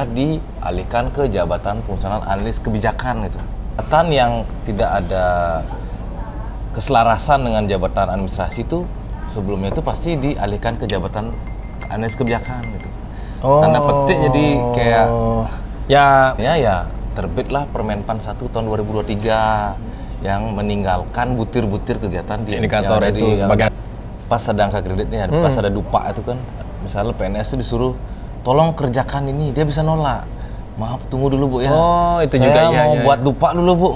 dialihkan ke jabatan fungsional analis kebijakan gitu. Jabatan yang tidak ada keselarasan dengan jabatan administrasi itu sebelumnya itu pasti dialihkan ke jabatan analis kebijakan gitu. Tanda petik jadi kayak ya terbitlah Permenpan 1 tahun 2023 yang meninggalkan butir-butir kegiatan di indikator itu sebagai pas ada angka kreditnya, pas ada dupa itu kan, misalnya PNS itu disuruh tolong kerjakan ini, dia bisa nolak. Maaf, tunggu dulu Bu ya. Oh, itu saya juga mau buat dupa dulu Bu.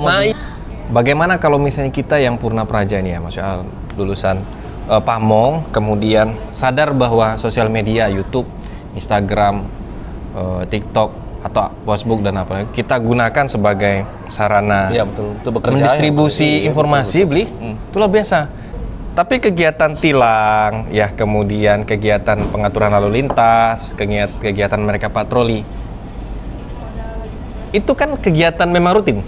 Bagaimana kalau misalnya kita yang purna praja ini ya, Mas Al, lulusan Pamong, kemudian sadar bahwa sosial media, YouTube, Instagram, TikTok atau Facebook dan apa kita gunakan sebagai sarana betul. Itu bekerja mendistribusi informasi, betul. Itu luar biasa. Tapi kegiatan tilang, ya kemudian kegiatan pengaturan lalu lintas, kegiatan mereka patroli, itu kan kegiatan memang rutin.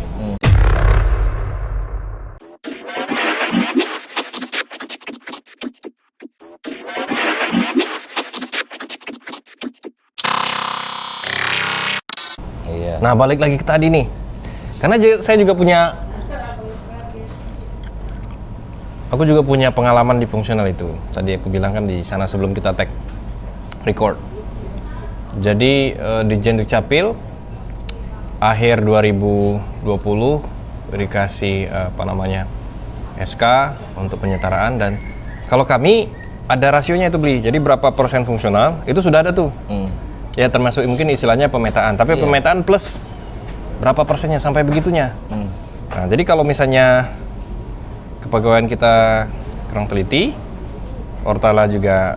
Iya. Nah, balik lagi ke tadi nih, karena saya juga punya pengalaman di fungsional itu. Tadi aku bilang kan di sana sebelum kita tag record. Jadi di Dukcapil akhir 2020 dikasih SK untuk penyetaraan, dan kalau kami ada rasionya itu beli. Jadi berapa persen fungsional itu sudah ada tuh. Ya termasuk mungkin istilahnya pemetaan, tapi pemetaan plus berapa persennya sampai begitunya. Nah, jadi kalau misalnya kepegawaian kita kurang teliti, Ortala juga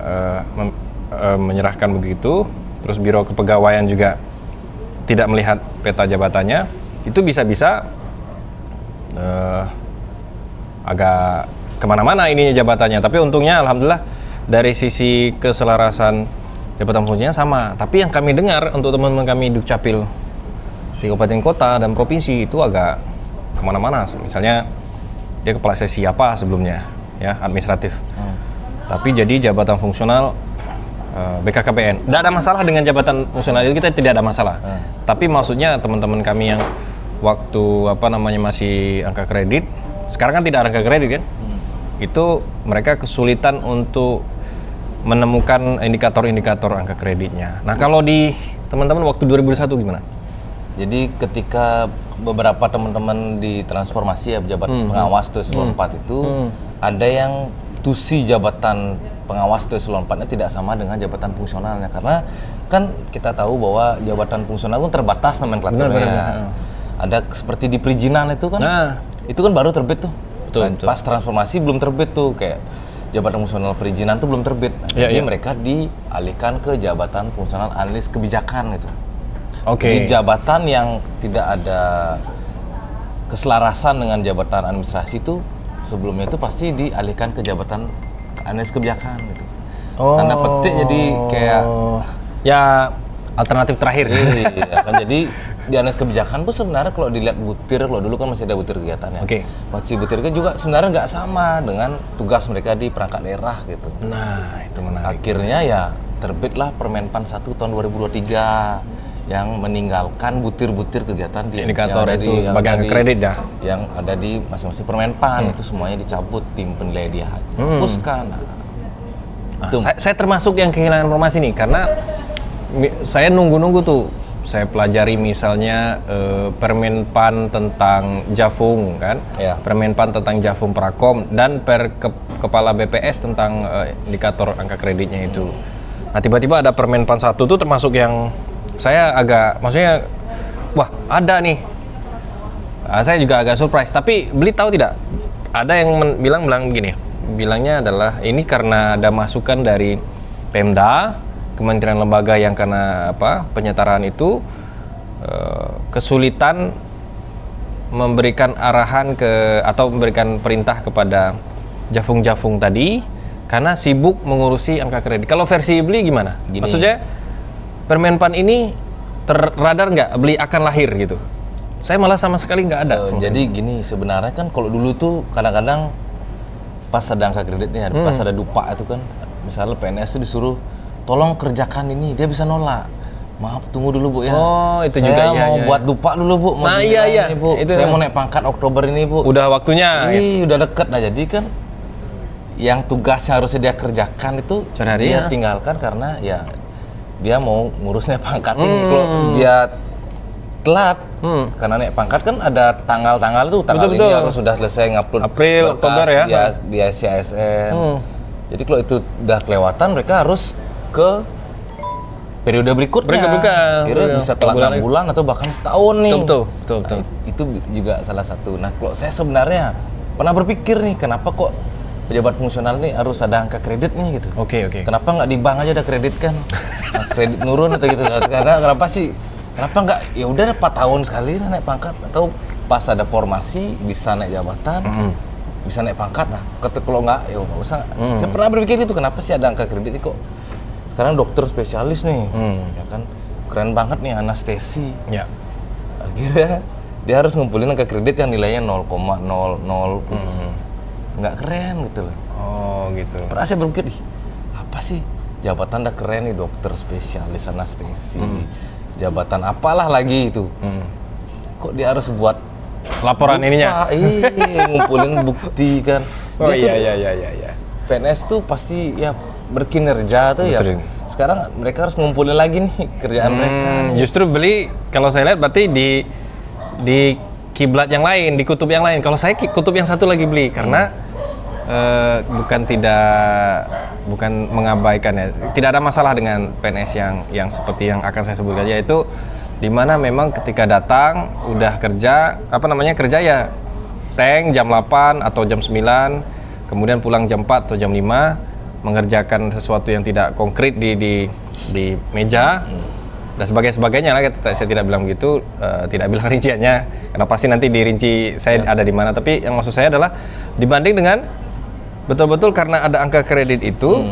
menyerahkan begitu, terus Biro Kepegawaian juga tidak melihat peta jabatannya, itu bisa-bisa agak kemana-mana ininya jabatannya. Tapi untungnya alhamdulillah dari sisi keselarasan jabatan fungsinya sama. Tapi yang kami dengar untuk teman-teman kami Dukcapil di kabupaten kota dan provinsi itu agak kemana-mana. Misalnya dia kepala sesi apa sebelumnya, ya administratif. Tapi jadi jabatan fungsional BKKBN. Tidak ada masalah dengan jabatan fungsional itu, kita tidak ada masalah. Tapi maksudnya teman-teman kami yang waktu masih angka kredit, sekarang kan tidak ada angka kredit kan? Itu mereka kesulitan untuk menemukan indikator-indikator angka kreditnya. Nah, kalau di teman-teman waktu 2001 gimana? Jadi ketika beberapa teman-teman di transformasi ya pejabat pengawas tuh eselon 4 itu ada yang tusi jabatan pengawas tuh eselon 4-nya tidak sama dengan jabatan fungsionalnya, karena kan kita tahu bahwa jabatan fungsional itu terbatas nomenklaturnya. Ada seperti di perizinan itu kan. Itu kan baru terbit tuh. Betul. Pas transformasi belum terbit tuh, kayak jabatan fungsional perizinan tuh belum terbit. Jadi mereka dialihkan ke jabatan fungsional analis kebijakan gitu. Di jabatan yang tidak ada keselarasan dengan jabatan administrasi itu sebelumnya itu pasti dialihkan ke jabatan analis kebijakan gitu. Tanda petik jadi kayak ya alternatif terakhir. Iya kan, jadi di analis kebijakan pun sebenarnya kalau dilihat butir, kalau dulu kan masih ada butir kegiatannya. Masih butir kan juga sebenarnya nggak sama dengan tugas mereka di perangkat daerah gitu. Nah, itu menarik. Akhirnya ya terbitlah Permenpan 1 tahun 2023 yang meninggalkan butir-butir kegiatan di indikator itu sebagai angka kredit ya, yang ada di masing-masing Permenpan. Itu semuanya dicabut, tim penilai dia hapuskan. Saya termasuk yang kehilangan informasi nih, karena saya nunggu tuh. Saya pelajari misalnya Permenpan tentang Jafung kan, Permenpan tentang Jafung Prakom, dan Kepala BPS tentang indikator angka kreditnya itu. Nah, tiba-tiba ada Permenpan 1 tuh termasuk yang saya agak, maksudnya wah ada nih. Saya juga agak surprise. Tapi beli tahu tidak? Ada yang bilang begini. Bilangnya adalah ini karena ada masukan dari Pemda, kementerian lembaga yang karena penyetaraan itu kesulitan memberikan arahan atau memberikan perintah kepada Jafung tadi karena sibuk mengurusi angka kredit. Kalau versi beli gimana? Maksudnya Permenpan ini terradar nggak beli akan lahir gitu? Saya malah sama sekali nggak ada. Jadi gini, sebenarnya kan kalau dulu tuh kadang-kadang pas ada angka kreditnya, pas ada dupa itu kan, misalnya PNS itu disuruh tolong kerjakan ini, dia bisa nolak. maaf tunggu dulu Bu ya. Oh, itu saya juga, iya, mau iya. buat dupa dulu Bu. Mau Nah, gila iya. ini, Bu. Itu. Saya mau naik pangkat Oktober ini Bu. Udah waktunya. Ih, udah deket. Nah jadi kan yang tugasnya harusnya dia kerjakan itu Sehari-hari, dia ya. tinggalkan karena ya dia mau ngurus naik pangkat ini. Kalau dia telat karena naik pangkat kan ada tanggal-tanggal tuh, tanggal Betul, ini betul. harus sudah selesai ngupload April, berkas Oktober ya. di SCSN. Jadi kalau itu udah kelewatan mereka harus ke periode berikutnya. Kira bisa telat 6 bulan atau bahkan setahun nih. Betul. Nah, itu juga salah satu. Nah, kalau saya sebenarnya pernah berpikir nih, kenapa kok pejabat fungsional nih harus ada angka kredit nih gitu. Oke. Kenapa nggak di bank aja ada kredit kan? Nah, kredit nurun atau gitu. Karena kenapa sih? Kenapa nggak ya udah 4 tahun sekali naik pangkat atau pas ada formasi bisa naik jabatan, bisa naik pangkat. Nah, kalau nggak ya nggak usah. Saya pernah berpikir itu kenapa sih ada angka kredit kok? Sekarang dokter spesialis nih, ya kan keren banget nih anestesi. Ya. Akhirnya dia harus ngumpulin angka kredit yang nilainya 0,00, nggak keren gitu loh. Oh, gitu. Pernah saya berpikir, ih apa sih jabatan udah keren nih dokter spesialis anestesi, jabatan apalah lagi itu, kok dia harus buat Laporan ininya. ngumpulin bukti kan. Oh Dia tuh iya. PNS tuh pasti ya berkinerja tuh ya. Betul. Sekarang mereka harus ngumpulin lagi nih kerjaan mereka nih. Justru beli kalau saya lihat berarti di kiblat yang lain, di kutub yang lain. Kalau saya kutub yang satu lagi beli karena bukan mengabaikan ya. Tidak ada masalah dengan PNS yang seperti yang akan saya sebutkan, yaitu di mana memang ketika datang udah kerja kerja ya tank jam 8 atau jam 9, kemudian pulang jam 4 atau jam 5, mengerjakan sesuatu yang tidak konkret di meja dan sebagainya lah. Saya tidak bilang begitu, tidak bilang rinciannya karena pasti nanti dirinci saya ada di mana, tapi yang maksud saya adalah dibanding dengan betul-betul karena ada angka kredit itu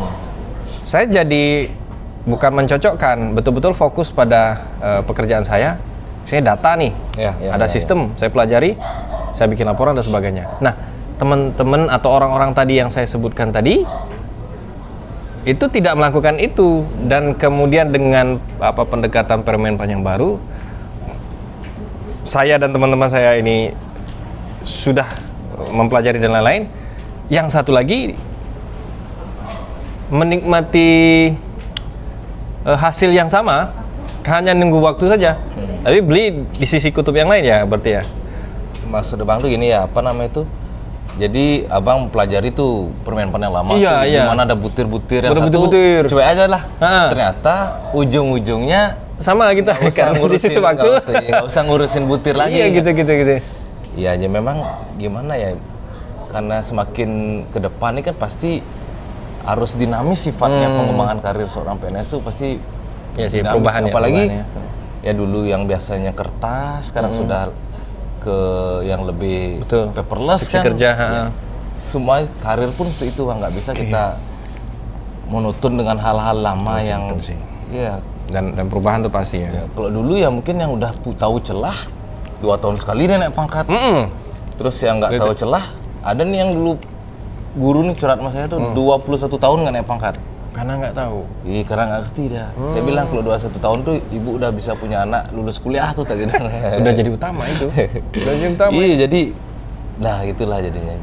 saya jadi bukan mencocokkan, betul-betul fokus pada pekerjaan saya. Misalnya data nih, ada sistem, saya pelajari, saya bikin laporan dan sebagainya. Nah, teman-teman atau orang-orang tadi yang saya sebutkan tadi itu tidak melakukan itu, dan kemudian dengan pendekatan Permenpan yang baru, saya dan teman-teman saya ini sudah mempelajari dan lain-lain. Yang satu lagi menikmati hasil yang sama, hanya nunggu waktu saja. Tapi beli di sisi kutub yang lain ya berarti ya. Maksud Bang tuh gini ya, apa namanya itu? Jadi abang pelajari tuh Permenpan yang lama Iya, tuh, iya. dimana ada butir-butir yang Butir-butir. satu cuek aja lah. Ha. Ternyata ujung-ujungnya Sama kita nggak usah kan di sisi waktu. nggak usah ngurusin butir lagi. Iya gitu. Iya aja memang gimana ya, karena semakin ke depan ini kan pasti harus dinamis sifatnya pengembangan karir seorang PNS tuh pasti Iya sih, dinamis. perubahan ya, Apalagi perubahannya. ya dulu yang biasanya kertas sekarang sudah ke yang lebih Betul. paperless Sisi kan. kerja, Ya. Semua karir pun seperti itu, nggak bisa kita monoton dengan hal-hal lama yang betul sih. ya. Dan perubahan tuh pasti ya. Ya, kalau dulu ya mungkin yang udah tahu celah 2 tahun sekali dia naik pangkat. Terus yang nggak tahu celah, ada nih yang dulu guru nih curhat sama saya tuh 21 tahun nggak naik pangkat. Karena nggak tahu. Iya, karena nggak ngerti dia. Saya bilang kalau 21 tahun tuh ibu udah bisa punya anak lulus kuliah tuh tak gitu. Udah jadi utama itu. Udah jadi utama. Iya, jadi nah itulah jadinya.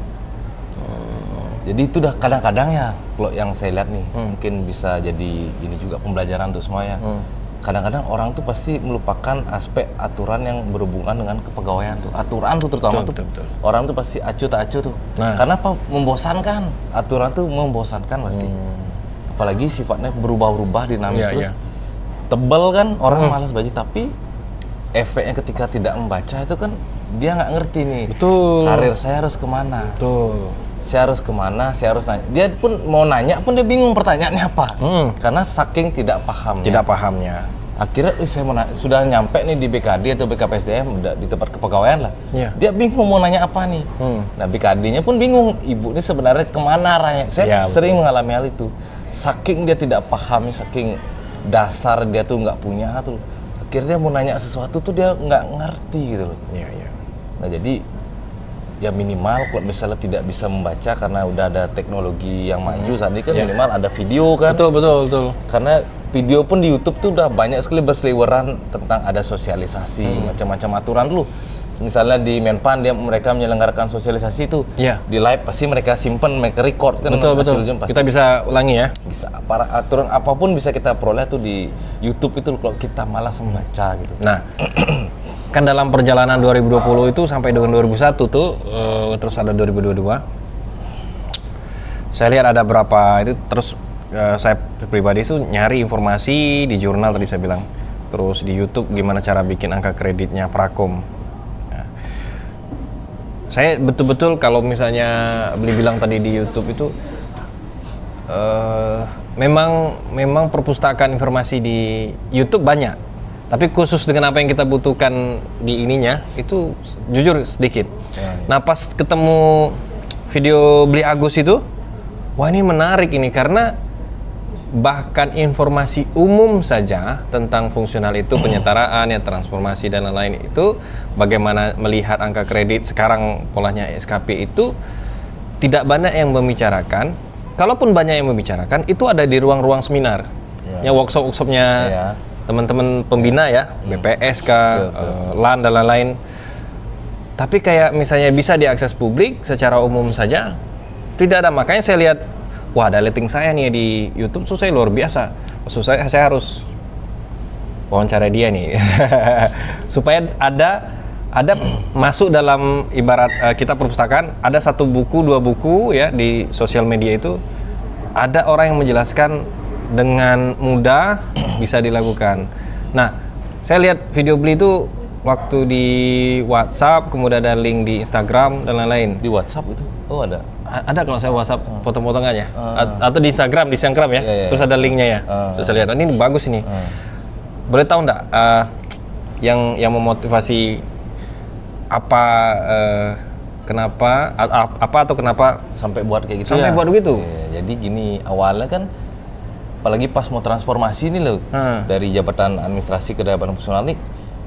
Jadi itu dah kadang-kadang ya kalau yang saya lihat nih mungkin bisa jadi ini juga pembelajaran untuk semua ya. Kadang-kadang orang tuh pasti melupakan aspek aturan yang berhubungan dengan kepegawaian tuh. Aturan tuh terutama Betul. orang tuh pasti acuh tak acuh tuh. Nah. Karena apa? Membosankan. Aturan tuh membosankan pasti. Apalagi sifatnya berubah-ubah dinamis Iya, terus. iya. Tebel kan orang malas baca, tapi efeknya ketika tidak membaca itu kan dia nggak ngerti nih. Betul. Karir saya harus kemana? Tuh. Saya harus kemana? Saya harus nanya. Dia pun mau nanya pun dia bingung pertanyaannya apa. Karena saking tidak pahamnya. Tidak pahamnya. Akhirnya saya mau sudah nyampe nih di BKD atau BKPSDM, udah di tempat kepegawaian lah. Iya. Dia bingung mau nanya apa nih. Nah BKD-nya pun bingung. Ibu ini sebenarnya kemana arahnya? Saya Iya, sering mengalami hal itu. Saking dia tidak paham, saking dasar dia tuh nggak punya tuh. Akhirnya mau nanya sesuatu tuh dia nggak ngerti gitu loh. Iya. Nah jadi ya minimal kalau misalnya tidak bisa membaca karena udah ada teknologi yang maju saat ini kan minimal ada video kan. Betul. Karena video pun di YouTube tuh udah banyak sekali berseliweran tentang ada sosialisasi, macam-macam aturan dulu. Misalnya di Menpan mereka menyelenggarakan sosialisasi itu, di live pasti mereka simpen, mereka record kan. Betul. Kita bisa ulangi ya. Bisa, para aturan apapun bisa kita peroleh tuh di YouTube itu kalau kita malas membaca gitu. Nah, kan dalam perjalanan 2020 itu sampai dengan 2001 tuh, terus ada 2022. Saya lihat ada berapa itu, terus saya pribadi itu nyari informasi di jurnal tadi saya bilang. Terus di YouTube gimana cara bikin angka kreditnya Prakom. Saya betul-betul kalau misalnya Beli bilang tadi di YouTube itu memang perpustakaan informasi di YouTube banyak, tapi khusus dengan apa yang kita butuhkan di ininya itu jujur sedikit. Nah pas ketemu video Beli Agus itu, wah ini menarik ini karena bahkan informasi umum saja tentang fungsional itu, penyetaraan, ya transformasi dan lain-lain itu, bagaimana melihat angka kredit sekarang polanya SKP itu tidak banyak yang membicarakan. Kalaupun banyak yang membicarakan, itu ada di ruang-ruang seminar, ya workshop-workshopnya teman-teman pembina ya, BPS LAN dan lain-lain. Tapi kayak misalnya bisa diakses publik secara umum saja, tidak ada. Makanya saya lihat, wah ada rating saya nih di YouTube, saya luar biasa. Saya harus wawancara dia nih supaya ada masuk dalam ibarat kita perpustakaan, ada 1 buku 2 buku ya di sosial media itu ada orang yang menjelaskan dengan mudah bisa dilakukan. Nah saya lihat video Beli itu waktu di WhatsApp, kemudian ada link di Instagram dan lain-lain. Di WhatsApp itu? Oh ada kalau saya WhatsApp potong-potongannya atau di Instagram ya. Terus ada linknya ya. Terus saya lihat ini bagus ini. Boleh tahu enggak yang memotivasi apa kenapa atau kenapa sampai buat kayak gitu sampai buat begitu? Jadi gini, awalnya kan apalagi pas mau transformasi ini loh, dari jabatan administrasi ke jabatan fungsional nih,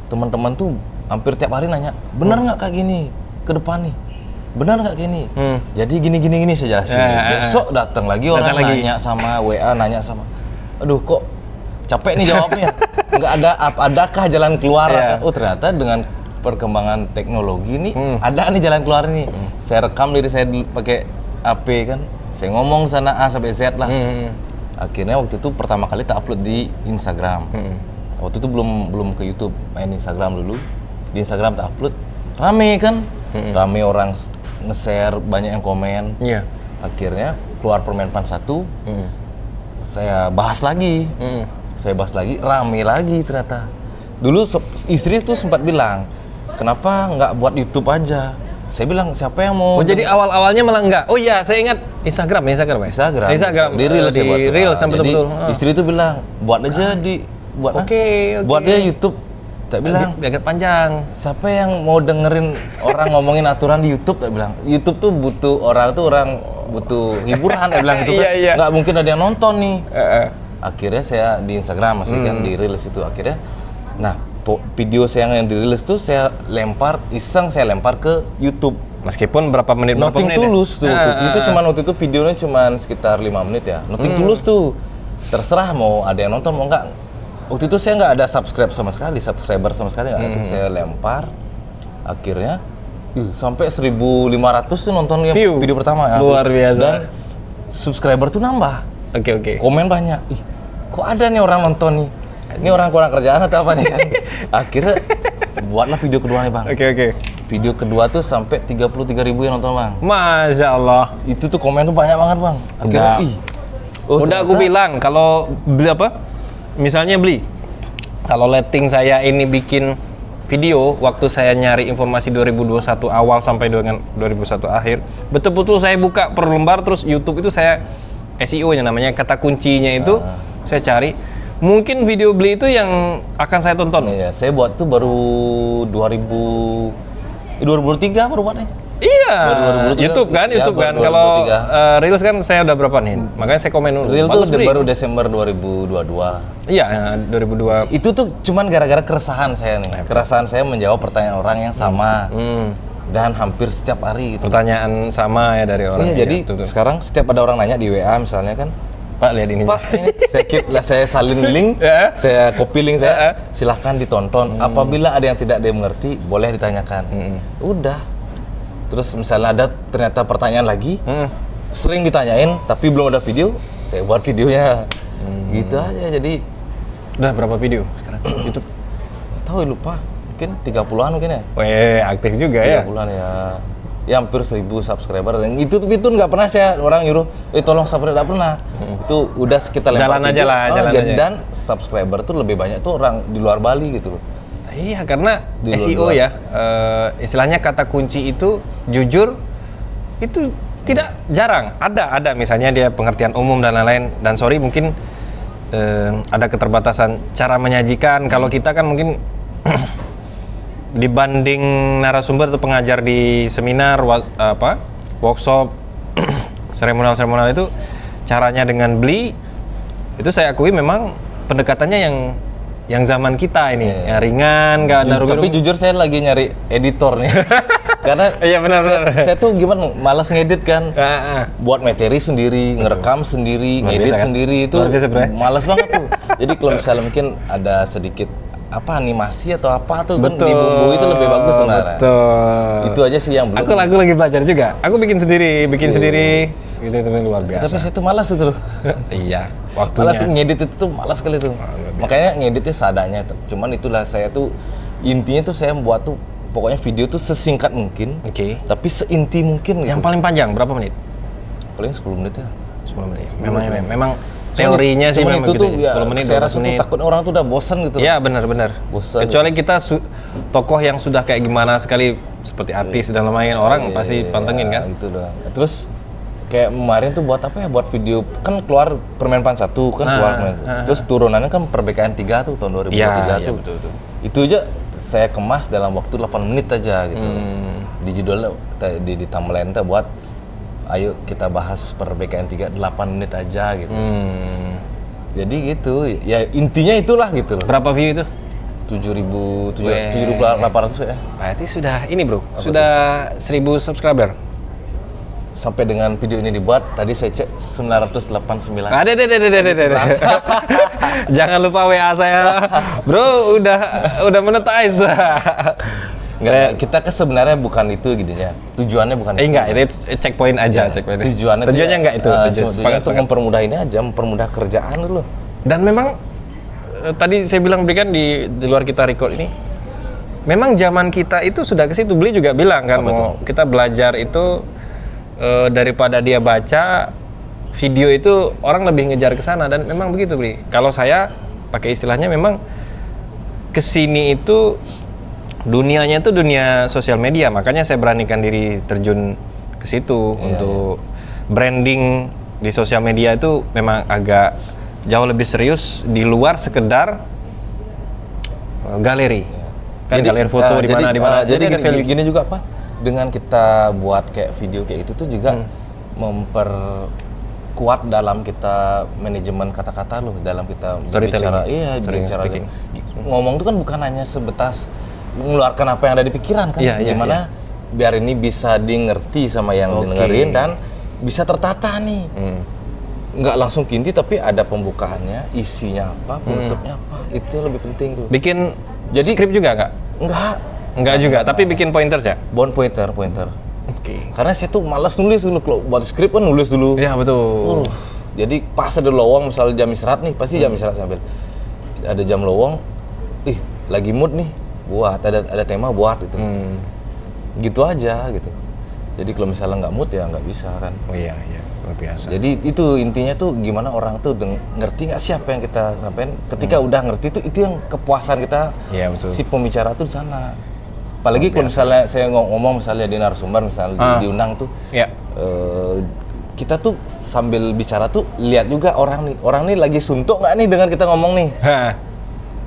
teman-teman tuh hampir tiap hari nanya, benar nggak kayak gini ke depan nih? Benar nggak gini? Jadi gini saya jelasin. Besok datang lagi orang nanya sama WA, nanya sama, aduh kok capek nih jawabnya. Nggak ada, adakah jalan keluar? Oh ternyata dengan perkembangan teknologi nih ada nih jalan keluar nih. Saya rekam diri saya pakai HP kan, saya ngomong sana A sampai Z lah. Akhirnya waktu itu pertama kali tak upload di Instagram. Waktu itu belum ke YouTube, main Instagram dulu. Di Instagram tak upload, rame kan, rame orang nge-share, banyak yang komen. Akhirnya keluar Permenpan 1, saya bahas lagi. Rame lagi ternyata. Dulu istri tuh sempat bilang, kenapa nggak buat YouTube aja? Saya bilang, siapa yang mau? Oh jadi awal-awalnya malah enggak? Oh iya, saya ingat Instagram. Di Reels sampai jadi betul. istri itu bilang, buat aja buat dia YouTube. Tak bilang agak panjang. Siapa yang mau dengerin orang ngomongin aturan di YouTube? Tak bilang YouTube tuh orang butuh hiburan. Tak bilang gitu kan. Nggak mungkin ada yang nonton nih. Akhirnya saya di Instagram masih kan di Reels itu akhirnya. Nah video saya yang di Reels tuh saya lempar ke YouTube. Meskipun berapa menit Nothing Tulus tuh. Itu cuman waktu itu videonya cuman sekitar 5 menit ya. Nothing Tulus tuh terserah mau ada yang nonton mau enggak. Waktu itu saya nggak ada subscriber sama sekali nggak ada. Saya lempar, akhirnya sampai 1.500 tuh nonton video pertama ya. Luar biasa. Dan subscriber tuh nambah. Oke. Komen banyak. Ih, kok ada nih orang nonton nih? Ini orang kurang kerjaan atau apa nih kan? Akhirnya buatlah video kedua nih bang. Oke. Video kedua tuh sampai 33.000 yang nonton bang. Masya Allah. Itu tuh komen tuh banyak banget bang. Akhirnya, udah aku bilang kalau beli apa? Misalnya Beli, kalau letting saya ini bikin video waktu saya nyari informasi 2021 awal sampai dengan 2021 akhir, betul-betul saya buka per lembar, terus YouTube itu saya SEO-nya namanya, kata kuncinya itu saya cari. Mungkin video Beli itu yang akan saya tonton. Iya, saya buat tuh baru 2023 baru buatnya. Iya, YouTube kan. Kalau Reels kan saya udah berapa nih? Makanya saya komen dulu. Reels tuh baru Desember 2022. Iya, 2002. Itu tuh cuman gara-gara keresahan saya nih. Keresahan saya menjawab pertanyaan orang yang sama. Dan hampir setiap hari gitu. Pertanyaan sama ya dari orang. Iya, jadi sekarang setiap ada orang nanya di WA misalnya kan, Pak lihat ini. Pak, ini saya salin link, saya copy link saya, silahkan ditonton. Apabila ada yang tidak dimengerti, boleh ditanyakan. Udah. Terus misalnya ada ternyata pertanyaan lagi, sering ditanyain, tapi belum ada video, saya buat videonya. Gitu aja. Jadi Udah berapa video sekarang YouTube? tahu lupa, mungkin 30-an mungkin ya. Weh, aktif juga ya. 30-an ya. Ya hampir 1000 subscriber. Dan itu nggak pernah saya orang nyuruh, tolong subscribe, nggak pernah. Itu udah kita lempar Jalan aja video. lah, jalan aja. Dan subscriber tuh lebih banyak tuh orang di luar Bali gitu loh. Iya, karena Di SEO luar. ya, istilahnya kata kunci itu jujur itu tidak jarang. Ada misalnya dia pengertian umum dan lain-lain. Dan sorry mungkin ada keterbatasan cara menyajikan. Kalau kita kan mungkin dibanding narasumber atau pengajar di seminar, workshop, seremonial itu caranya dengan beli itu saya akui memang pendekatannya yang zaman kita ini, yang ringan, nggak ada Tapi jujur saya lagi nyari editor nih. Karena iya benar. saya tuh gimana malas ngedit kan. Buat materi sendiri, ngerekam sendiri, Luar ngedit biasa kan? sendiri itu Luar biasa, Bre. malas banget tuh. Jadi kalau misalnya mungkin ada sedikit animasi atau apa tuh kan Betul. dibumbu itu lebih bagus sebenarnya. Betul. Itu aja sih yang belum. Aku lagi belajar juga. Aku bikin sendiri. Gitu itu luar biasa. Tapi saya tuh malas itu loh. Iya, Malas waktunya. ngedit itu tuh malas sekali tuh. Makanya ngeditnya seadanya tuh. Cuman itulah saya tuh intinya tuh saya membuat tuh pokoknya video tuh sesingkat mungkin. Oke. Tapi seinti mungkin gitu. Yang paling panjang berapa menit? paling 10 menit ya. 10 menit. Memang teorinya sih cuman memang itu begitu tuh ya, ya, 10 menit, saya 12 rasa tuh menit. takut orang tuh udah bosan gitu. Iya benar. Bosan. Kecuali kita tokoh yang sudah kayak gimana sekali seperti artis dan lain-lain orang pasti pantengin kan. Gitu doang. Terus kayak kemarin tuh buat apa ya? Buat video kan keluar Permenpan 1 kan keluar. Terus turunannya kan Perbekaan 3 tuh tahun 2023 Iya, tuh. betul. Itu aja saya kemas dalam waktu 8 menit aja gitu. Di judulnya di thumbnail buat ayo kita bahas Perbekaan 3 8 menit aja gitu. Jadi gitu. Ya intinya itulah gitu loh. Berapa view itu? 7.800 ya. Berarti sudah ini bro, sudah 1000 subscriber. Sampai dengan video ini dibuat, tadi saya cek 989. Ada. Jangan lupa WA saya, bro. Udah monetize. Enggak, kita ke sebenarnya bukan itu gitu ya. Tujuannya bukan itu. Enggak, itu checkpoint aja. Tujuannya enggak itu. Tujuannya untuk mempermudah ini aja, mempermudah kerjaan dulu. Dan memang tadi saya bilang belikan di luar kita record ini, memang zaman kita itu sudah ke situ. Beli juga bilang kan, mau kita belajar itu daripada dia baca video itu orang lebih ngejar ke sana, dan memang begitu Beli. Kalau saya pakai istilahnya memang kesini itu dunianya itu dunia sosial media, makanya saya beranikan diri terjun ke situ untuk branding di sosial media itu memang agak jauh lebih serius di luar sekedar galeri. Kan galeri foto di mana. Jadi gini juga apa? Dengan kita buat kayak video kayak itu tuh juga memperkuat dalam kita manajemen kata-kata loh, dalam kita berbicara. Iya, berbicara. Ngomong tuh kan bukan hanya sebatas mengeluarkan apa yang ada di pikiran kan. Gimana biar ini bisa dimengerti sama yang dengerin dan bisa tertata nih. Nggak langsung kinti tapi ada pembukaannya, isinya apa, penutupnya apa. Itu lebih penting tuh. Bikin skrip juga nggak? Enggak juga, tapi bikin pointers ya? Pointer. Oke. Karena saya tuh malas nulis dulu, kalau buat skrip kan nulis dulu. Iya betul. Jadi pas ada lowong, misalnya jam istirahat nih, pasti jam istirahat sambil ada jam lowong, lagi mood nih, buat ada tema buat gitu. Gitu aja gitu. Jadi kalau misalnya nggak mood ya nggak bisa kan. Oh iya, luar biasa. Jadi itu intinya tuh gimana orang tuh ngerti nggak sih apa yang kita sampaikan. Ketika udah ngerti itu yang kepuasan kita. Iya, betul. Si pembicara tuh di sana. Apalagi kalau misalnya saya ngomong misalnya di narasumber misalnya diundang tuh. Iya. Kita tuh sambil bicara tuh lihat juga orang nih lagi suntuk nggak nih dengar kita ngomong nih.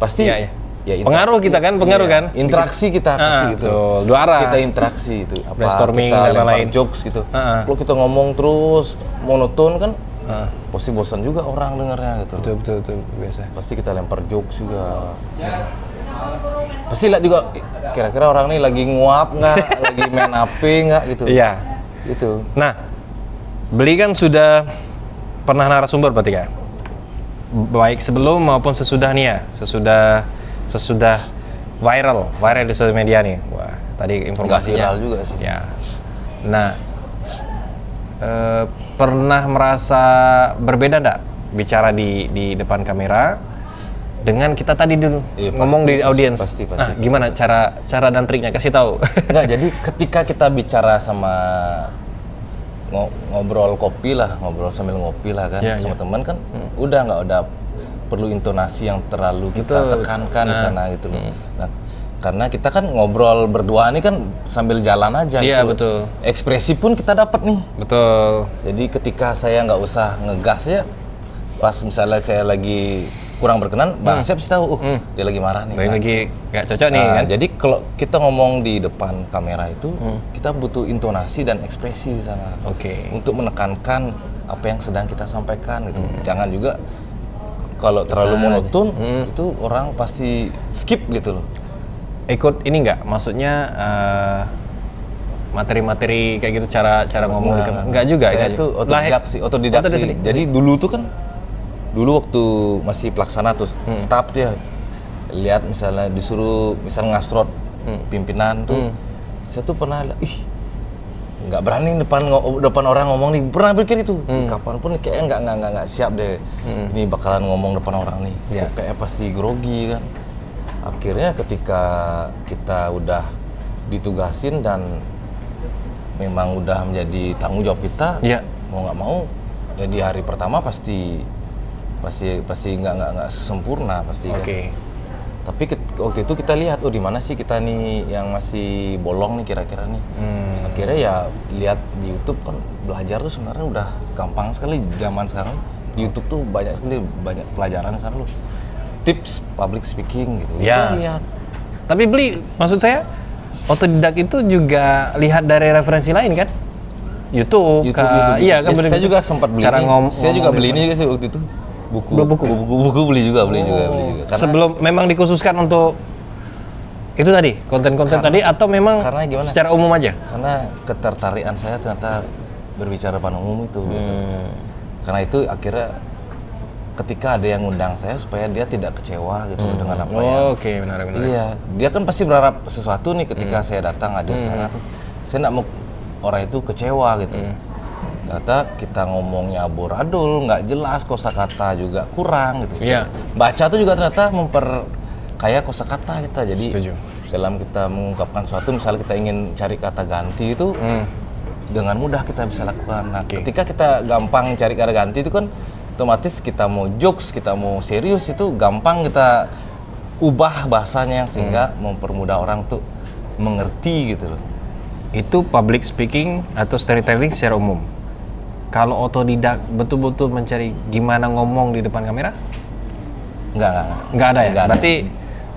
Pasti. Iya. Ya, pengaruh kita kan, kan. Interaksi kita kasih gitu. Betul. Dua arah. Kita interaksi itu. Apa brainstorming kita dan lempar lain. jokes gitu. Kalau kita ngomong terus monoton kan, pasti bosan juga orang dengarnya gitu. Betul biasa. Pasti kita lempar jokes juga. Pasti lihat juga kira-kira orang ini lagi nguap nggak, lagi main HP nggak gitu. Iya. Itu. Nah, Beli kan sudah pernah narasumber berarti ya? Baik sebelum maupun sesudah nih ya, sesudah viral di sosial media nih. Wah, tadi informasinya. Nggak viral juga sih. Ya. Nah, pernah merasa berbeda nggak bicara di depan kamera dengan kita tadi dulu ngomong di audiens? Pasti. Nah, gimana cara dan triknya? Kasih tahu. Enggak, jadi ketika kita bicara sama ngobrol sambil ngopi lah kan sama teman kan udah nggak ada perlu intonasi yang terlalu kita tekankan di sana gitu loh. Nah, karena kita kan ngobrol berdua ini kan sambil jalan aja gitu. Betul. Ekspresi pun kita dapat nih. Betul. Jadi ketika saya nggak usah ngegas ya, pas misalnya saya lagi kurang berkenan, Bang Asep sih tahu, dia lagi marah nih. Lagi nggak cocok nih kan? Jadi kalau kita ngomong di depan kamera itu, kita butuh intonasi dan ekspresi di sana. Oke. Untuk menekankan apa yang sedang kita sampaikan gitu. Jangan juga kalau terlalu monoton, itu orang pasti skip gitu loh. Ikut ini nggak? Maksudnya materi-materi kayak gitu cara ngomong di kamera? Nggak juga. Saya itu otodidak sih. Jadi dulu waktu masih pelaksana tuh staff dia lihat misalnya disuruh ngasrot pimpinan tuh, saya tuh pernah nggak berani depan orang ngomong nih, pernah pikir itu kapanpun kayaknya nggak siap deh ini bakalan ngomong depan orang nih, kayaknya pasti grogi kan. Akhirnya ketika kita udah ditugasin dan memang udah menjadi tanggung jawab kita, mau nggak mau ya di hari pertama pasti nggak sempurna pasti kan. Tapi waktu itu kita lihat di mana sih kita nih yang masih bolong nih kira-kira nih. Akhirnya ya lihat di YouTube kan, belajar tuh sebenarnya udah gampang sekali zaman sekarang. Di YouTube tuh banyak pelajaran sekarang loh. Tips public speaking gitu. Ya. Lihat. Tapi maksud saya otodidak itu juga lihat dari referensi lain kan? YouTube. Iya kan. Saya juga sempat beli. Saya juga beli ini juga sih waktu itu. Buku beli juga. Karena sebelum memang dikhususkan untuk itu tadi konten-konten tadi atau memang secara umum aja? Karena ketertarikan saya ternyata berbicara depan umum itu. Gitu. Karena itu akhirnya ketika ada yang ngundang saya supaya dia tidak kecewa gitu dengan apa yang. Oke, benar. Iya, dia kan pasti berharap sesuatu nih ketika saya datang hadir ke sana tuh. Saya nggak mau orang itu kecewa gitu. Ternyata kita ngomongnya amburadul, nggak jelas, kosakata juga kurang gitu. Baca tuh juga ternyata memperkaya kosakata kita. Jadi dalam kita mengungkapkan sesuatu, misalnya kita ingin cari kata ganti itu dengan mudah kita bisa lakukan. Nah, ketika kita gampang cari kata ganti itu kan otomatis kita mau jokes, kita mau serius itu gampang kita ubah bahasanya sehingga mempermudah orang tuh mengerti gitu loh. Itu public speaking atau storytelling secara umum. Kalau otodidak betul-betul mencari gimana ngomong di depan kamera? Nggak ada ya? Berarti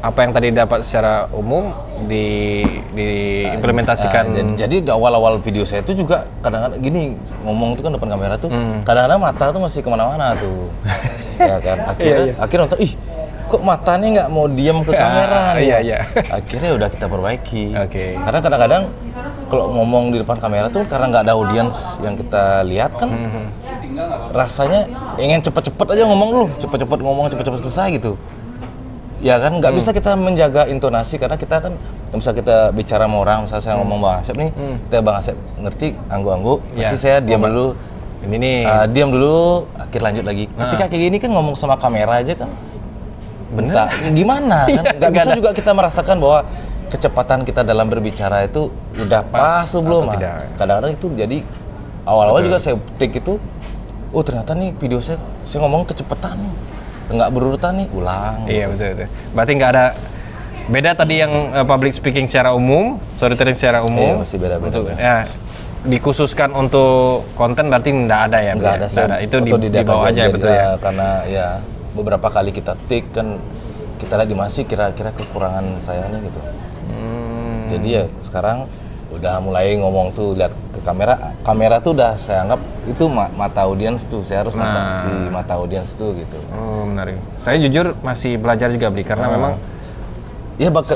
apa yang tadi dapat secara umum diimplementasikan. Jadi di awal-awal video saya itu juga kadang-kadang gini, ngomong itu kan depan kamera tuh kadang-kadang mata tuh masih kemana-mana tuh. Ya kan? Akhirnya nonton, kok matanya nggak mau diam ke kamera nih. Akhirnya udah kita perbaiki. Karena kadang-kadang kalau ngomong di depan kamera tuh karena nggak ada audiens yang kita lihat kan, rasanya ingin cepet-cepet aja ngomong dulu, cepet-cepet ngomong, cepet-cepet selesai gitu. Ya kan, nggak bisa kita menjaga intonasi karena kita kan, misal kita bicara sama orang, misalnya saya ngomong Bang Asep nih, kita Bang Asep ngerti, anggu-anggu, pasti saya diam dulu. Ini nih. Diam dulu, akhir lanjut lagi. Ketika kayak gini kan ngomong sama kamera aja kan, bentar, gimana kan? Nggak bisa juga kita merasakan bahwa kecepatan kita dalam berbicara itu udah pas sebelum. Kadang-kadang itu jadi awal-awal juga saya take itu, ternyata nih video saya ngomong kecepatan nih, nggak berurutan nih, ulang. Iya gitu. Betul. Berarti nggak ada beda tadi yang public speaking secara umum, storytelling secara umum. Iya, masih beda-beda. Ya, dikhususkan untuk konten berarti nggak ada ya? Nggak ada. Itu di bawah aja betul ya? Karena ya beberapa kali kita take kan kita lihat di masih kira-kira kekurangan saya nih gitu. Jadi ya sekarang udah mulai ngomong tuh lihat ke kamera tuh udah saya anggap itu mata audiens tuh, saya harus nangkap si mata audiens tuh gitu. Menarik. Saya jujur masih belajar juga Bli karena memang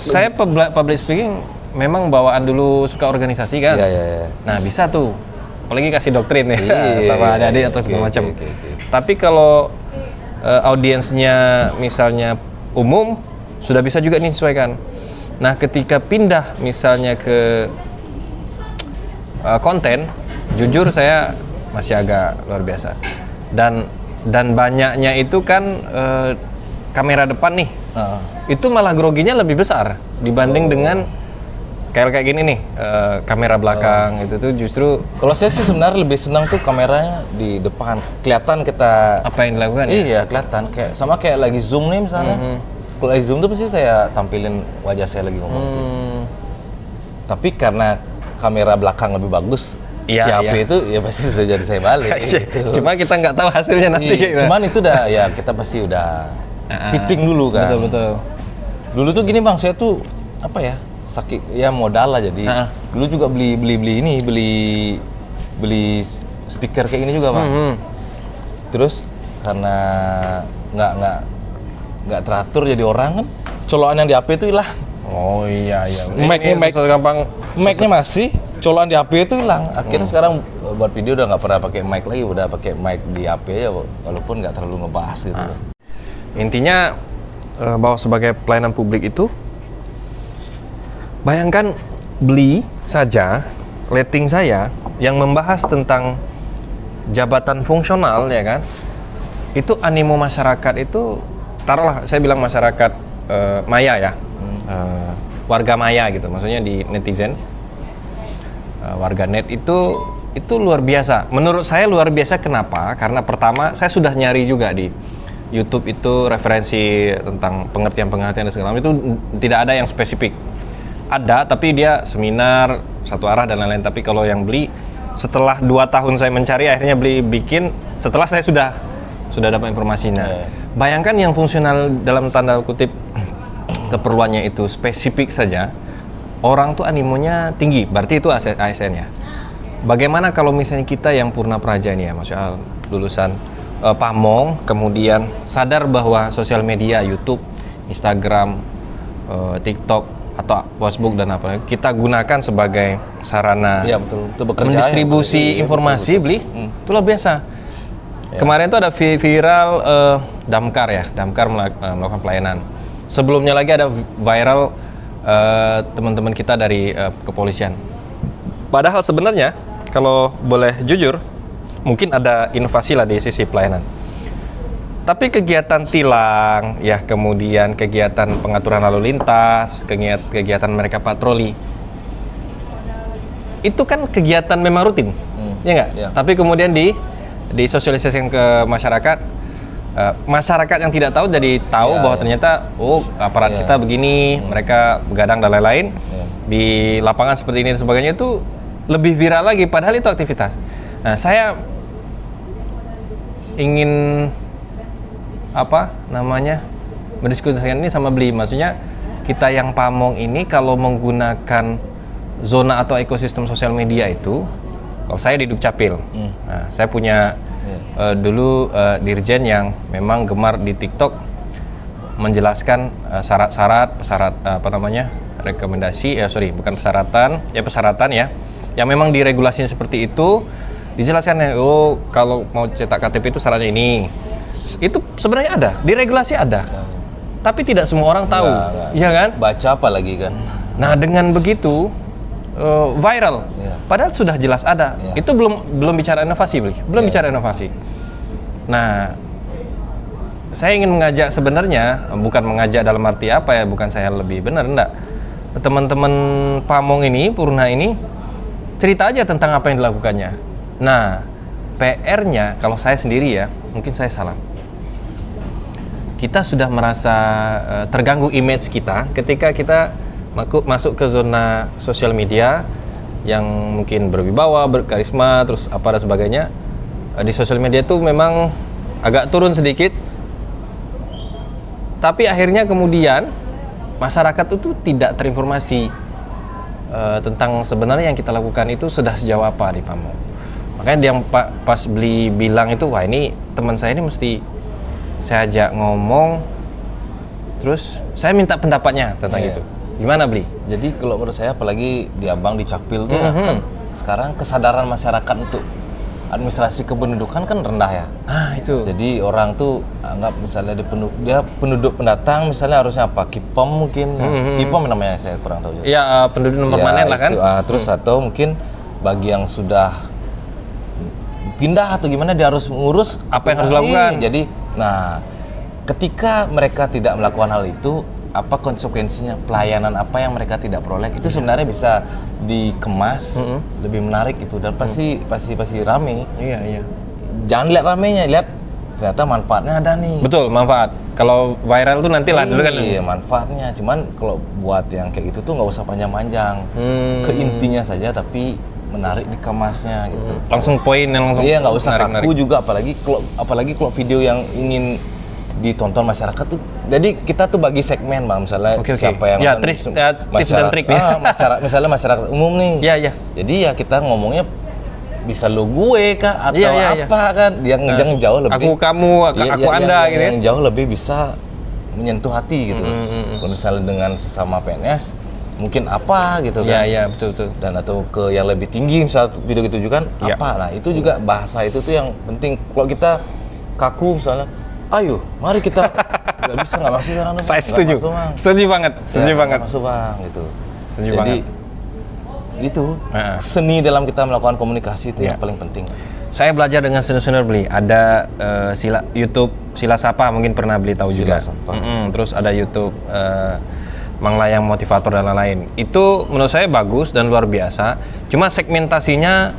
saya public speaking memang bawaan dulu suka organisasi kan. Nah bisa tuh, apalagi kasih doktrin nih sama adik-adik atau segala macam. Tapi kalau audiensnya misalnya umum, sudah bisa juga nih sesuaikan. Nah, ketika pindah misalnya ke konten, jujur saya masih agak luar biasa. Dan banyaknya itu kan kamera depan nih. Itu malah groginya lebih besar dibanding dengan kayak gini nih, kamera belakang itu tuh justru. Kalau saya sih sebenarnya lebih senang tuh kameranya di depan, kelihatan kita Apa yang dilakukan ya? Iya, kelihatan kayak lagi zoom nih misalnya. Kalau lagi zoom tuh pasti saya tampilin wajah saya lagi ngomong tuh. Tapi karena kamera belakang lebih bagus, si HP itu ya pasti bisa jadi saya balik. Gitu. Cuma kita nggak tahu hasilnya nanti. Iya, cuman itu udah ya kita pasti udah fitting dulu kan. Betul. Dulu tuh gini Bang, saya tuh apa ya? Sakit ya modal lah jadi. Dulu juga beli speaker kayak ini juga Bang. Terus karena nggak teratur jadi orang kan, colokan yang di HP itu hilang. Oh iya. Mic-nya masih, colokan di HP itu hilang. Akhirnya sekarang buat video udah nggak pernah pakai mic lagi, udah pakai mic di HP aja walaupun nggak terlalu ngebahas gitu. Intinya bahwa sebagai pelayanan publik itu, bayangkan beli saja rating saya yang membahas tentang jabatan fungsional ya kan, itu animo masyarakat itu, taruhlah saya bilang masyarakat maya ya, warga maya gitu, maksudnya di netizen, warga net itu luar biasa. Menurut saya luar biasa kenapa? Karena pertama saya sudah nyari juga di YouTube itu referensi tentang pengertian dan segala macam, itu tidak ada yang spesifik. Ada, tapi dia seminar satu arah dan lain-lain. Tapi kalau yang beli, setelah 2 tahun saya mencari, akhirnya bikin setelah saya sudah dapat informasinya. Bayangkan yang fungsional dalam tanda kutip keperluannya itu spesifik saja, orang tuh animonya tinggi, berarti itu ASN ya. Bagaimana kalau misalnya kita yang purna praja ini ya, maksudnya lulusan Pamong, kemudian sadar bahwa sosial media, YouTube, Instagram, TikTok, atau Facebook dan apa, kita gunakan sebagai sarana mendistribusi informasi, beli, itu luar biasa. Kemarin itu ada viral Damkar melakukan pelayanan. Sebelumnya lagi ada viral teman-teman kita dari kepolisian. Padahal sebenarnya kalau boleh jujur, mungkin ada inovasi lah di sisi pelayanan. Tapi kegiatan tilang, ya kemudian kegiatan pengaturan lalu lintas, kegiatan mereka patroli, itu kan kegiatan memang rutin, ya nggak? Ya. Tapi kemudian disosialisasikan ke masyarakat, masyarakat yang tidak tahu jadi tahu bahwa ternyata aparat kita begini, mereka begadang dan lain-lain, di lapangan seperti ini dan sebagainya, itu lebih viral lagi, padahal itu aktivitas. Nah, saya ingin mendiskusikan ini sama Beli, maksudnya kita yang Pamong ini kalau menggunakan zona atau ekosistem sosial media itu, kalau saya di Dukcapil, nah, saya punya dulu dirjen yang memang gemar di TikTok menjelaskan syarat rekomendasi, persyaratan ya, yang memang diregulasinya seperti itu, dijelaskan kalau mau cetak KTP itu syaratnya ini. Itu sebenarnya ada, di regulasi ada, tapi tidak semua orang tahu, iya kan? Baca apa lagi kan? Nah, dengan begitu viral, padahal sudah jelas ada. Itu belum bicara inovasi, bicara inovasi. Nah, saya ingin mengajak sebenarnya, bukan mengajak dalam arti apa ya, bukan saya lebih benar, enggak. Teman-teman Pamong ini, Purna ini, cerita aja tentang apa yang dilakukannya. Nah, PR-nya kalau saya sendiri ya, mungkin saya salah. Kita sudah merasa terganggu image kita ketika kita masuk ke zona sosial media yang mungkin berwibawa, berkarisma, terus apa dan sebagainya. Di sosial media itu memang agak turun sedikit, tapi akhirnya kemudian masyarakat itu tidak terinformasi tentang sebenarnya yang kita lakukan itu sudah sejauh apa di Pamong. Makanya dia pas Beli bilang itu, wah ini teman saya ini mesti saya ajak ngomong, terus saya minta pendapatnya tentang itu. Gimana Beli? Jadi kalau menurut saya, apalagi di Abang di Cakpil tuh kan sekarang kesadaran masyarakat untuk administrasi kependudukan kan rendah ya. Itu. Jadi orang tuh anggap misalnya dia penduduk pendatang misalnya harusnya apa? KIPOM mungkin. KIPOM namanya, saya kurang tahu juga. Ya, penduduk non permanen lah kan. Itu, terus atau mungkin bagi yang sudah pindah atau gimana dia harus mengurus Apa yang harus dilakukan? Jadi, nah, ketika mereka tidak melakukan hal itu, apa konsekuensinya? Pelayanan apa yang mereka tidak peroleh? Itu sebenarnya bisa dikemas lebih menarik itu dan pasti rame. Iya. Jangan lihat ramenya, lihat ternyata manfaatnya ada nih. Betul, manfaat. Kalau viral tuh nanti lah dulu kan. Iya, manfaatnya. Cuman kalau buat yang kayak gitu tuh nggak usah panjang-panjang. Ke intinya saja, tapi menarik dikemasnya gitu. Langsung poin yang langsung. Iya, nggak usah menarik. kaku juga, apalagi kalau video yang ingin ditonton masyarakat tuh. Jadi kita tuh bagi segmen, Bang, misalnya Oke. siapa yang Ya, nonton, tips dan trik nih. misalnya masyarakat umum nih. Iya. Jadi ya kita ngomongnya bisa lo gue kah atau Iya. apa kan, yang jauh lebih Aku kamu, aku Anda gitu ya. yang jauh lebih bisa menyentuh hati gitu. Kalau misalnya dengan sesama PNS mungkin apa gitu kan. Iya, betul. Dan atau ke yang lebih tinggi misalnya video gitu juga kan Iya. apa. Nah, itu juga bahasa itu tuh yang penting. Kalau kita kaku misalnya, ayo mari kita nggak bisa, nggak masuk sana. Saya setuju. Setuju banget. Nggak masuk, Bang, gitu. Setuju Jadi banget. itu seni dalam kita melakukan komunikasi itu yang paling penting. Saya belajar dengan senior-senior Beli. Ada YouTube Sila Sapa, mungkin pernah Beli tahu Sila juga. Sapa. Terus ada YouTube Mang Layang Motivator dan lain-lain. Itu menurut saya bagus dan luar biasa. Cuma segmentasinya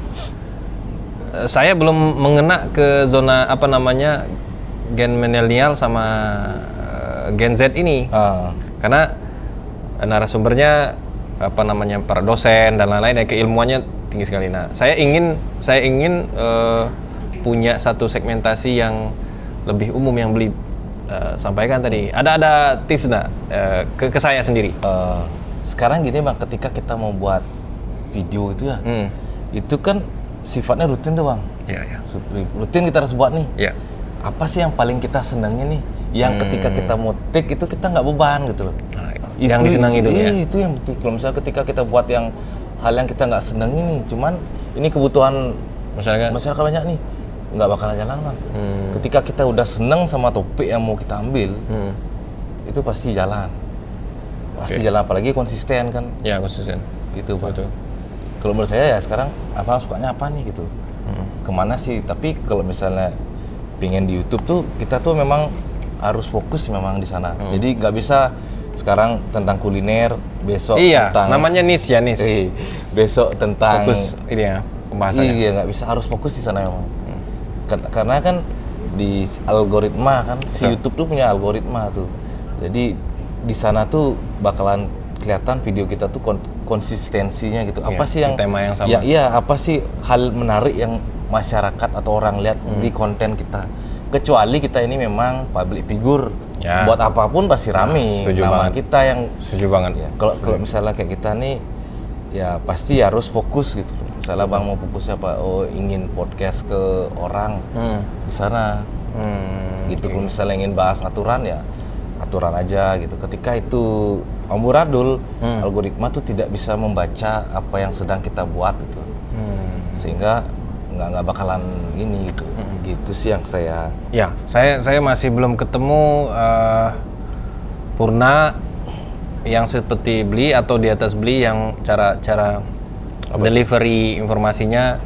saya belum mengena ke zona apa namanya gen milenial sama gen Z ini. Karena narasumbernya apa namanya para dosen dan lain-lain yang keilmuannya tinggi sekali. Nah, saya ingin punya satu segmentasi yang lebih umum yang Beli sampaikan tadi. Ada tips nggak ke saya sendiri? Sekarang gini, Bang, ketika kita mau buat video itu ya, itu kan sifatnya rutin tuh, Bang. Iya. Rutin kita harus buat nih. Iya. Apa sih yang paling kita senangnya nih? Yang ketika kita mau take itu kita nggak beban gitu loh. Nah, yang disenangi dulu ya. Itu yang penting. Kalau misalnya ketika kita buat yang hal yang kita nggak senangi nih, cuman ini kebutuhan masyarakat banyak nih, nggak bakalan jalan, Bang. Ketika kita udah seneng sama topik yang mau kita ambil, itu pasti jalan. Pasti jalan, apalagi konsisten kan. Ya, konsisten. Gitu, Bang. Betul. Kalau menurut saya ya sekarang apa sukanya apa nih gitu. Kemana sih? Tapi kalau misalnya pengen di YouTube tuh kita tuh memang harus fokus memang di sana. Jadi nggak bisa sekarang tentang kuliner, besok tentang namanya niche ya, niche. Besok tentang Fokus ini ya pembahasannya. Iya, nggak bisa, harus fokus di sana memang. Karena kan di algoritma kan, si YouTube tuh punya algoritma tuh. Jadi di sana tuh bakalan kelihatan video kita tuh konsistensinya gitu. Apa sih yang tema yang sama? Iya, apa sih hal menarik yang masyarakat atau orang lihat di konten kita. Kecuali kita ini memang public figure, buat apapun pasti rame. Nama kita yang setuju banget. Ya, kalau misalnya kayak kita nih, ya pasti harus fokus gitu. Misalnya Bang mau fokusnya apa? Oh, ingin podcast ke orang di sana. Gitu. Kalau misalnya ingin bahas aturan ya aturan aja gitu. Ketika itu amburadul, algoritma tuh tidak bisa membaca apa yang sedang kita buat gitu. Sehingga nggak bakalan ini gitu. Gitu sih yang saya. Ya, saya masih belum ketemu Purna yang seperti Beli atau di atas Beli yang cara delivery informasinya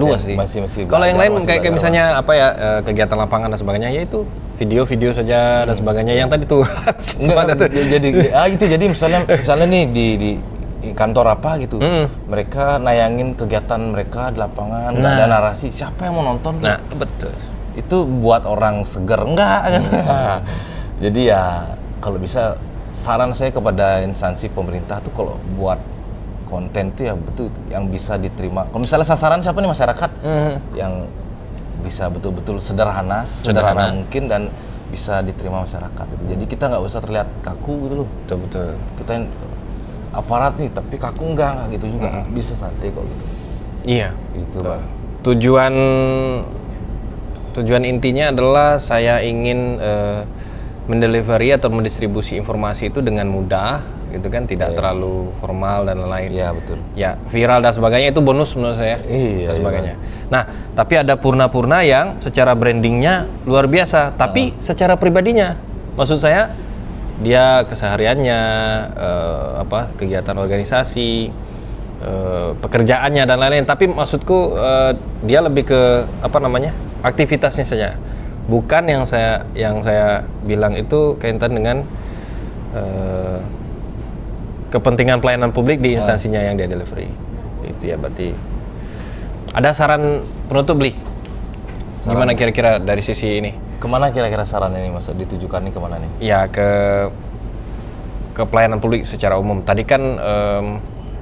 luas sih. Masih Kalau yang lain kayak misalnya apa ya kegiatan lapangan dan sebagainya, yaitu video-video saja dan sebagainya yang tadi tuh. Jadi misalnya nih di kantor apa gitu, mereka nayangin kegiatan mereka di lapangan, nggak ada narasi, siapa yang mau nonton? Nah, betul. Itu buat orang seger enggak kan? Jadi ya kalau bisa saran saya kepada instansi pemerintah tuh kalau buat konten tuh ya betul yang bisa diterima. Kalau misalnya sasaran siapa nih, masyarakat yang bisa betul-betul sederhana mungkin dan bisa diterima masyarakat gitu. Jadi kita nggak usah terlihat kaku gitu loh. Betul. Kita aparat nih tapi kaku enggak gitu juga. Bisa santai kok gitu. Iya. Gitu, Bang. Tujuan intinya adalah saya ingin mendelivery atau mendistribusi informasi itu dengan mudah gitu kan, tidak terlalu formal dan lain-lain. Iya betul. Ya, viral dan sebagainya itu bonus menurut saya. Iya, dan sebagainya. Nah, tapi ada Purna-Purna yang secara brandingnya luar biasa, tapi secara pribadinya, maksud saya dia kesehariannya, kegiatan organisasi, pekerjaannya dan lain-lain. Tapi maksudku dia lebih ke aktivitasnya saja, bukan yang saya bilang itu kaitan dengan kepentingan pelayanan publik di instansinya yang dia delivery. Itu ya berarti. Ada saran penutup, Bli? Gimana kira-kira dari sisi ini? Kemana kira-kira saran ini maksud ditujukan nih kemana nih? Ya ke pelayanan publik secara umum. Tadi kan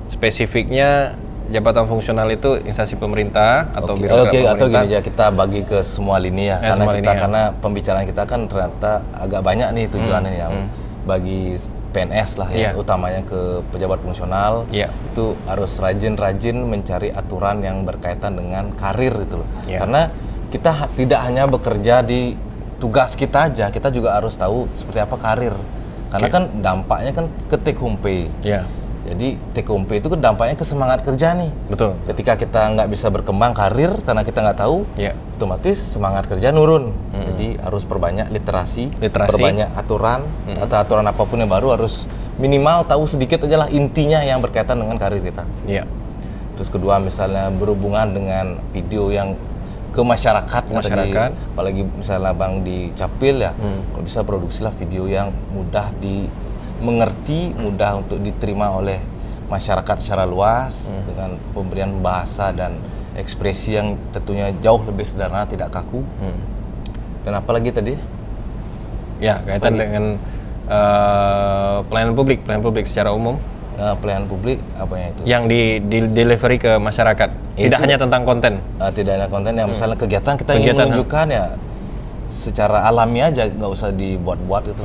spesifiknya jabatan fungsional itu instansi pemerintah atau birokrat pemerintah. Atau gini aja, kita bagi ke semua lini ya, karena pembicaraan kita kan ternyata agak banyak nih tujuannya yang bagi PNS lah ya, utamanya ke pejabat fungsional, itu harus rajin-rajin mencari aturan yang berkaitan dengan karir gitu loh. Karena kita tidak hanya bekerja di tugas kita aja, kita juga harus tahu seperti apa karir. Karena kan dampaknya kan ke take home pay. Jadi take home pay itu kan dampaknya ke semangat kerja nih. Betul. Ketika kita nggak bisa berkembang karir karena kita nggak tahu, otomatis semangat kerja nurun. Jadi harus perbanyak literasi, perbanyak aturan atau aturan apapun yang baru harus minimal tahu sedikit aja lah intinya yang berkaitan dengan karir kita. Terus kedua misalnya berhubungan dengan video yang ke masyarakat. Apalagi misalnya Bang di Capil ya, kalau bisa produksilah video yang mudah dimengerti, mudah untuk diterima oleh masyarakat secara luas dengan pemberian bahasa dan ekspresi yang tentunya jauh lebih sederhana, tidak kaku. Dan apalagi tadi? Ya, kaitan dengan pelayanan publik secara umum. Pelayanan publik apanya itu? Yang di delivery ke masyarakat. Tidak hanya tentang konten. Tidak hanya konten, ya misalnya kegiatan kita ingin menunjukkan ya secara alami aja, nggak usah dibuat-buat gitu.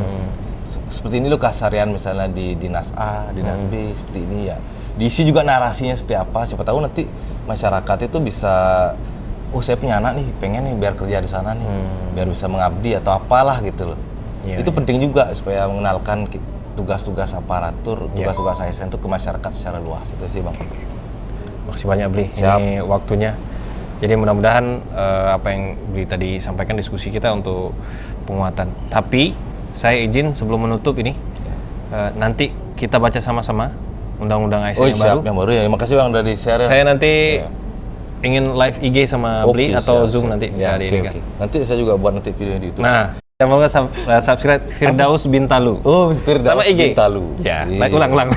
Seperti ini loh keseharian misalnya di dinas A, dinas B, seperti ini ya. Diisi juga narasinya seperti apa, siapa tahu nanti masyarakat itu bisa, oh saya punya anak nih, pengen nih biar kerja di sana nih, biar bisa mengabdi atau apalah gitu loh. Itu penting juga supaya mengenalkan tugas-tugas aparatur, tugas-tugas ASN itu ke masyarakat secara luas. Itu sih Bang. Makasih banyak Bli, ini waktunya. Jadi mudah-mudahan apa yang Bli tadi sampaikan diskusi kita untuk penguatan. Tapi saya izin sebelum menutup ini, nanti kita baca sama-sama undang-undang ASN yang baru. Yang baru ya. Makasih Bang udah di-share. Saya nanti ingin live IG sama Bli atau Zoom nanti bisa di Nanti saya juga buat nanti video di YouTube. Nah, yang mau subscribe Firdaus Bintalu. Oh, Firdaus sama IG Bintalu. Ya, ulang.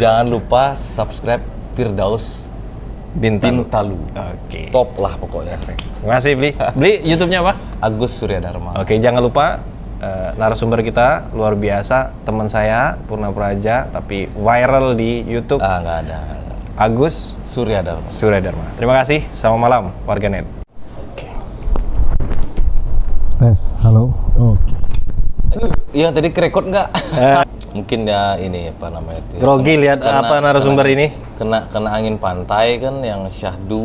Jangan lupa subscribe Firdaus Bintalu. Oke. Top lah pokoknya. Terima kasih Bli. Bli, YouTube-nya apa? Agus Surya Dharma. Oke, jangan lupa narasumber kita luar biasa, teman saya Purna Praja, tapi viral di YouTube. Nggak ada. Agus Surya Dharma. Terima kasih. Selamat malam warganet. Tes, halo. Oke. Iya tadi kerekod nggak? Mungkin ya ini apa namanya itu. Grogi lihat apa narasumber ini? Kena angin pantai kan yang syahdu.